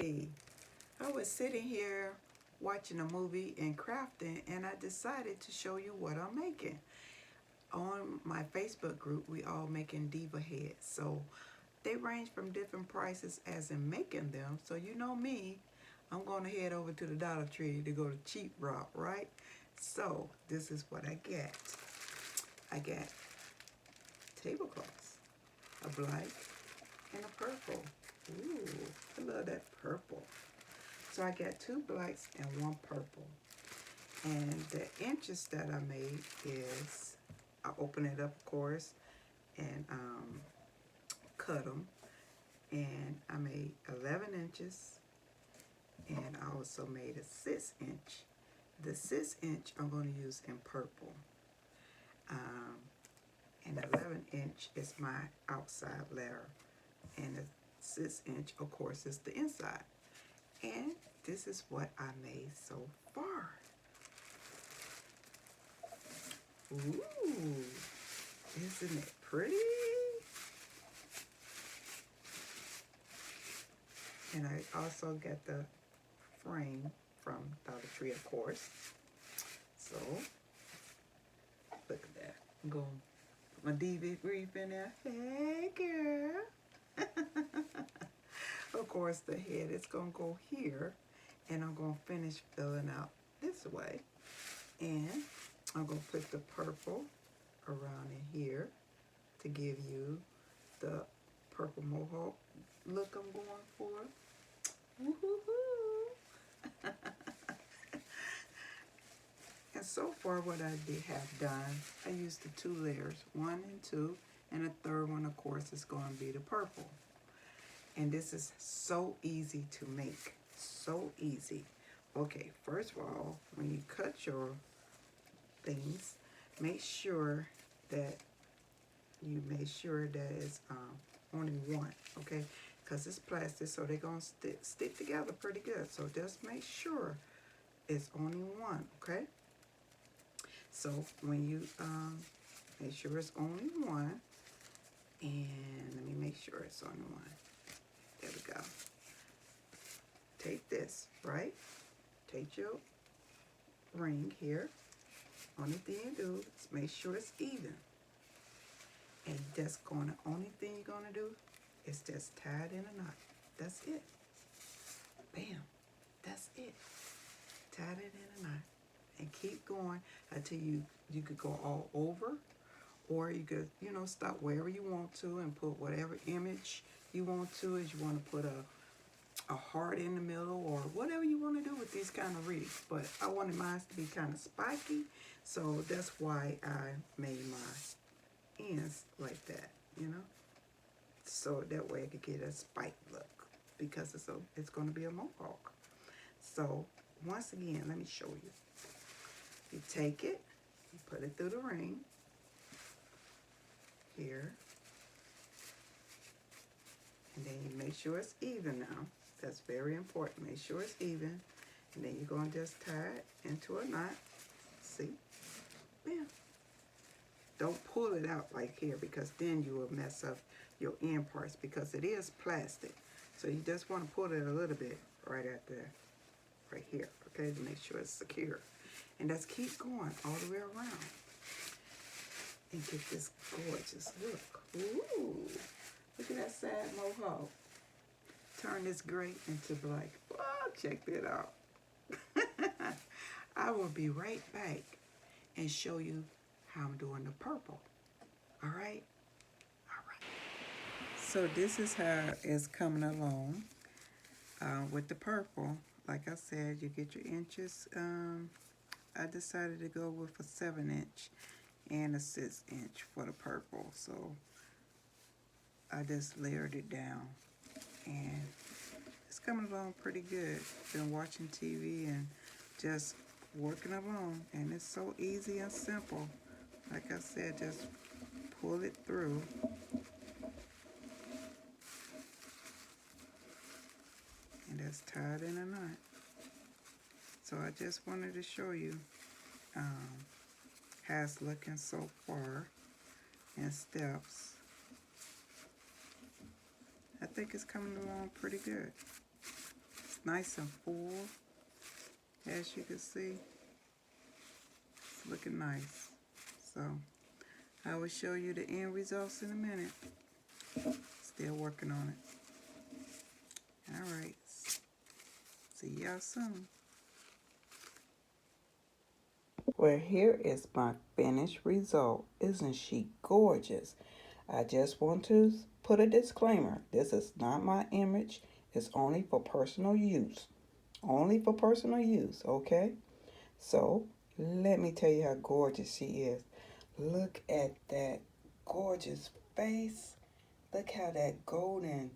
Hey, I was sitting here watching a movie and crafting, and I decided to show you what I'm making. On my Facebook group, we all making Diva heads. So they range from different prices as in making them. So you know me, I'm going to head over to the Dollar Tree to go the cheap route, right? So this is what I get. I got tablecloths, a black and a purple. Ooh, I love that purple. So I got 2 blacks and 1 purple. And the inches that I made is, I open it up, of course, and cut them. And I made 11 inches, and I also made a 6 inch. The 6 inch I'm going to use in purple. And 11 inch is my outside letter. And the 6 inch, of course, is the inside. And this is what I made so far. Ooh, isn't it pretty? And I also got the frame from Dollar Tree, of course. So, look at that. I'm going to put my Diva wreath in there. Hey, girl. Of course, the head is going to go here. And I'm going to finish filling out this way. And I'm going to put the purple around in here to give you the purple mohawk look I'm going for. Woo-hoo-hoo. And so far what I have done, I used the 2 layers, 1 and 2, and the third one, of course, is going to be the purple. And this is so easy to make, so easy. Okay, first of all, when you cut your things, make sure that it's only one, okay? Because it's plastic, so they're going to stick together pretty good. So just make sure it's only one, okay? So when you make sure it's only one, and let me make sure it's only one. There we go. Take this, right? Take your ring here. Only thing you do is make sure it's even. And only thing you're gonna do is just tie it in a knot. That's it. Bam. That's it. Tie it in a knot. And keep going until you could go all over, or you could, stop wherever you want to and put whatever image you want to. If you want to put a heart in the middle or whatever you want to do with these kind of wreaths. But I wanted mine to be kind of spiky, so that's why I made my ends like that, so that way I could get a spike look, because it's going to be a mohawk. So once again, let me show you. You take it, you put it through the ring here, and then you make sure it's even now. That's very important. Make sure it's even. And then you're going to just tie it into a knot. See? Bam. Don't pull it out like here, because then you will mess up your end parts, because it is plastic. So you just want to pull it a little bit right at there, right here, okay, to make sure it's secure. And just keep going all the way around and get this gorgeous look. Ooh, look at that sad mohawk. Turn this gray into black. Oh, check that out. I will be right back and show you how I'm doing the purple. All right? All right. So this is how it's coming along with the purple. Like I said, you get your inches. I decided to go with a 7 inch and a 6 inch for the purple. So I just layered it down, and it's coming along pretty good. Been watching TV and just working along, and it's so easy and simple. Like I said, just pull it through. And that's tied in a knot. So I just wanted to show you how it's looking so far in steps. I think it's coming along pretty good. nice and full. As you can see, it's looking nice. So I will show you the end results in a minute. Still working on it. All right. See y'all soon. Well, here is my finished result. Isn't she gorgeous? I just want to put a disclaimer. This is not my image. It's only for personal use. Only for personal use, okay? So, let me tell you how gorgeous she is. Look at that gorgeous face. Look how that golden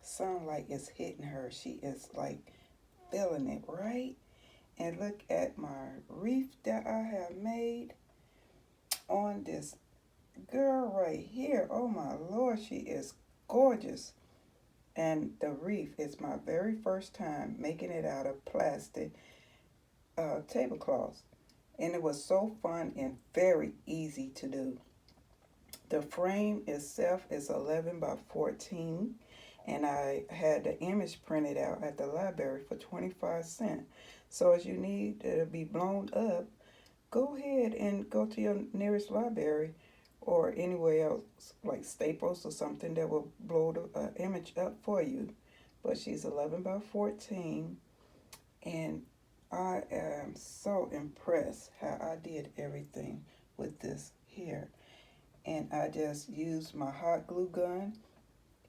sunlight is hitting her. She is like feeling it, right? And look at my wreath that I have made on this girl right here. Oh my Lord, she is gorgeous. And the wreath is my very first time making it out of plastic tablecloths. And it was so fun and very easy to do. The frame itself is 11 by 14, and I had the image printed out at the library for 25 cents. So as you need to be blown up, go ahead and go to your nearest library or anywhere else, like Staples or something, that will blow the image up for you. But she's 11 by 14, and I am so impressed how I did everything with this here. And I just used my hot glue gun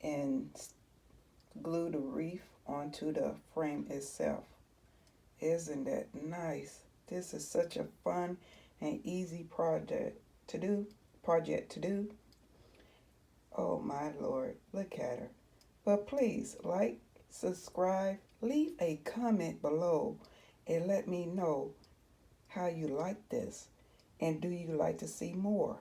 and glue the wreath onto the frame itself. Isn't that nice? This is such a fun and easy project to do. Oh my Lord, look at her. But please like, subscribe, leave a comment below and let me know how you like this. And do you like to see more?